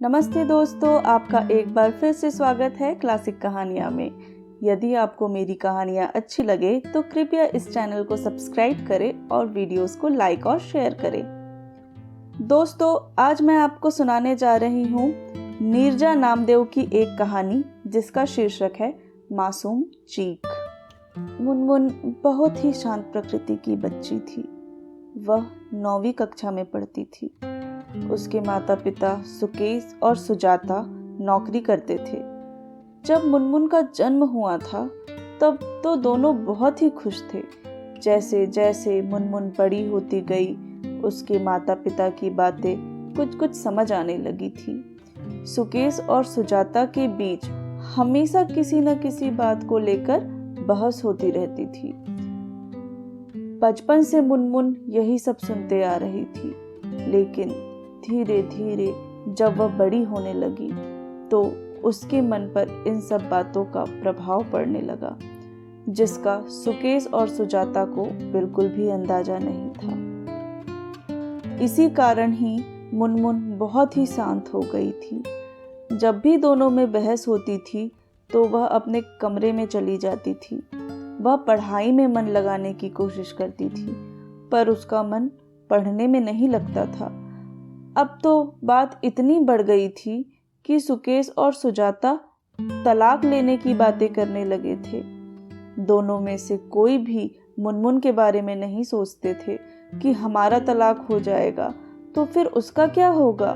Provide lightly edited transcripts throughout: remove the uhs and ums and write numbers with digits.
नमस्ते दोस्तों, आपका एक बार फिर से स्वागत है क्लासिक कहानियाँ में। यदि आपको मेरी कहानियाँ अच्छी लगे तो कृपया इस चैनल को सब्सक्राइब करें और वीडियोस को लाइक और शेयर करें। दोस्तों, आज मैं आपको सुनाने जा रही हूँ नीरजा नामदेव की एक कहानी जिसका शीर्षक है मासूम चीख। मुनमुन बहुत ही शांत प्रकृति की बच्ची थी। वह 9वीं कक्षा में पढ़ती थी। उसके माता पिता सुकेश और सुजाता नौकरी करते थे। जब मुनमुन का जन्म हुआ था तब तो दोनों बहुत ही खुश थे। जैसे जैसे मुनमुन बड़ी होती गई, उसके माता पिता की बातें कुछ कुछ समझ आने लगी थी। सुकेश और सुजाता के बीच हमेशा किसी न किसी बात को लेकर बहस होती रहती थी। बचपन से मुनमुन यही सब सुनते आ रही थी, लेकिन धीरे धीरे जब वह बड़ी होने लगी तो उसके मन पर इन सब बातों का प्रभाव पड़ने लगा, जिसका सुकेश और सुजाता को बिल्कुल भी अंदाजा नहीं था। इसी कारण ही मुनमुन बहुत ही शांत हो गई थी। जब भी दोनों में बहस होती थी तो वह अपने कमरे में चली जाती थी। वह पढ़ाई में मन लगाने की कोशिश करती थी, पर उसका मन पढ़ने में नहीं लगता था। अब तो बात इतनी बढ़ गई थी कि सुकेश और सुजाता तलाक लेने की बातें करने लगे थे। दोनों में से कोई भी मुनमुन के बारे में नहीं सोचते थे कि हमारा तलाक हो जाएगा तो फिर उसका क्या होगा।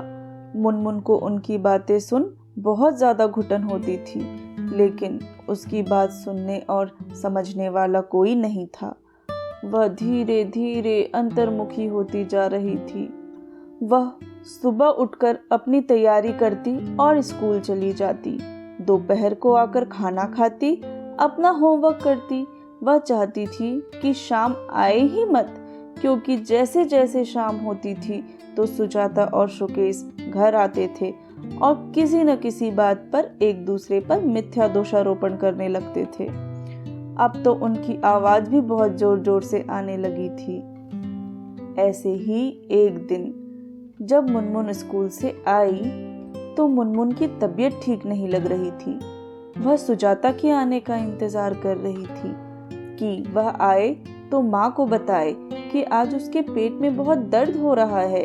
मुनमुन को उनकी बातें सुन बहुत ज़्यादा घुटन होती थी, लेकिन उसकी बात सुनने और समझने वाला कोई नहीं था। वह धीरे धीरे अंतर्मुखी होती जा रही थी। वह सुबह उठकर अपनी तैयारी करती और स्कूल चली जाती। दोपहर को आकर खाना खाती, अपना होमवर्क करती। वह चाहती थी कि शाम आए ही मत, क्योंकि जैसे जैसे शाम होती थी तो सुजाता और सुकेश घर आते थे और किसी न किसी बात पर एक दूसरे पर मिथ्या दोषारोपण करने लगते थे। अब तो उनकी आवाज भी बहुत जोर जोर से आने लगी थी। ऐसे ही एक दिन जब मुनमुन स्कूल से आई तो मुनमुन की तबीयत ठीक नहीं लग रही थी। वह सुजाता के आने का इंतजार कर रही थी कि वह आए तो माँ को बताए कि आज उसके पेट में बहुत दर्द हो रहा है।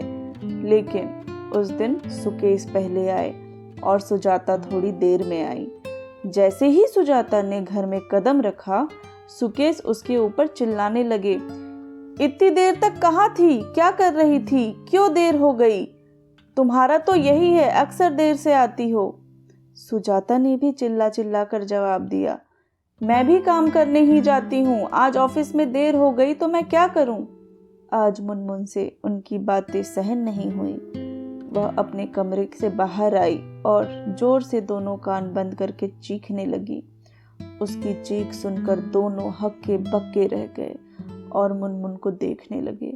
लेकिन उस दिन सुकेश पहले आए और सुजाता थोड़ी देर में आई। जैसे ही सुजाता ने घर में कदम रखा, सुकेश उसके ऊपर चिल्लाने लगे, इतनी देर तक कहाँ थी? क्या कर रही थी? क्यों देर हो गई? तुम्हारा तो यही है, अक्सर देर से आती हो। सुजाता ने भी चिल्ला चिल्ला कर जवाब दिया, मैं भी काम करने ही जाती हूँ। आज ऑफिस में देर हो गई तो मैं क्या करूँ? आज मुनमुन से उनकी बातें सहन नहीं हुई। वह अपने कमरे से बाहर आई और जोर से दोनों कान बंद करके चीखने लगी। उसकी चीख सुनकर दोनों हक्के बक्के रह गए और मुनमुन को देखने लगे।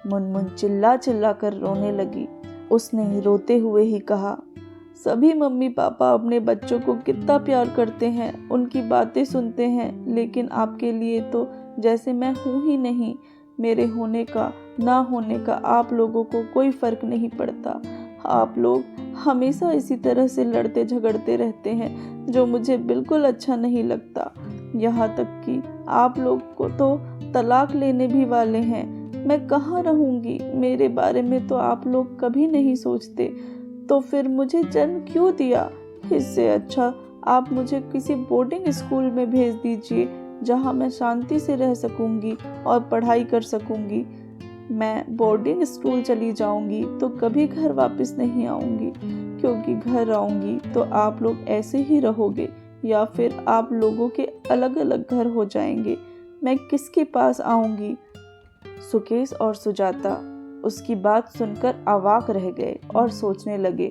मुनमुन चिल्ला चिल्ला कर रोने लगी। उसने रोते हुए ही कहा, सभी मम्मी पापा अपने बच्चों को कितना प्यार करते हैं, उनकी बातें सुनते हैं, लेकिन आपके लिए तो जैसे मैं हूँ ही नहीं। मेरे होने का ना होने का आप लोगों को कोई फर्क नहीं पड़ता। आप लोग हमेशा इसी तरह से लड़ते झगड़ते रहते हैं, जो मुझे बिल्कुल अच्छा नहीं लगता। यहाँ तक कि आप लोग को तो तलाक लेने भी वाले हैं। मैं कहाँ रहूँगी? मेरे बारे में तो आप लोग कभी नहीं सोचते, तो फिर मुझे जन्म क्यों दिया? इससे अच्छा आप मुझे किसी बोर्डिंग स्कूल में भेज दीजिए, जहाँ मैं शांति से रह सकूँगी और पढ़ाई कर सकूँगी। मैं बोर्डिंग स्कूल चली जाऊँगी तो कभी घर वापस नहीं आऊँगी, क्योंकि घर आऊँगी तो आप लोग ऐसे ही रहोगे या फिर आप लोगों के अलग अलग घर हो जाएंगे। मैं किसके पास आऊँगी? सुकेश और सुजाता उसकी बात सुनकर अवाक रह गए और सोचने लगे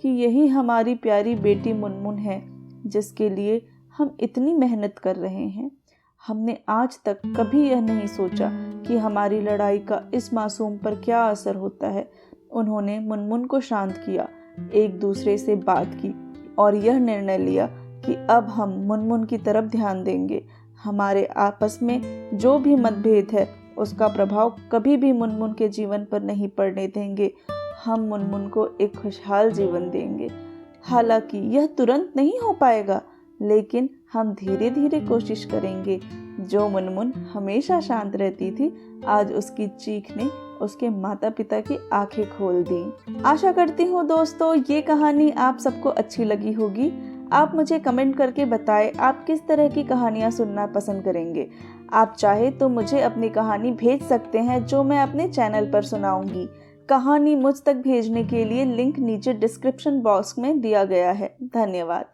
कि यही हमारी प्यारी बेटी मुनमुन है, जिसके लिए हम इतनी मेहनत कर रहे हैं। हमने आज तक कभी यह नहीं सोचा कि हमारी लड़ाई का इस मासूम पर क्या असर होता है। उन्होंने मुनमुन को शांत किया, एक दूसरे से बात की और यह निर्णय लिया कि अब हम मुनमुन की तरफ ध्यान देंगे। हमारे आपस में जो भी मतभेद है उसका प्रभाव कभी भी मुनमुन के जीवन पर नहीं पड़ने देंगे। हम मुनमुन को एक खुशहाल जीवन देंगे। हालांकि यह तुरंत नहीं हो पाएगा, लेकिन हम धीरे धीरे कोशिश करेंगे। जो मुनमुन हमेशा शांत रहती थी, आज उसकी चीख ने उसके माता पिता की आंखें खोल दी। आशा करती हूँ दोस्तों ये कहानी आप सबको अच्छी लगी होगी। आप मुझे कमेंट करके बताएं आप किस तरह की कहानियाँ सुनना पसंद करेंगे। आप चाहे तो मुझे अपनी कहानी भेज सकते हैं जो मैं अपने चैनल पर सुनाऊंगी। कहानी मुझ तक भेजने के लिए लिंक नीचे डिस्क्रिप्शन बॉक्स में दिया गया है। धन्यवाद।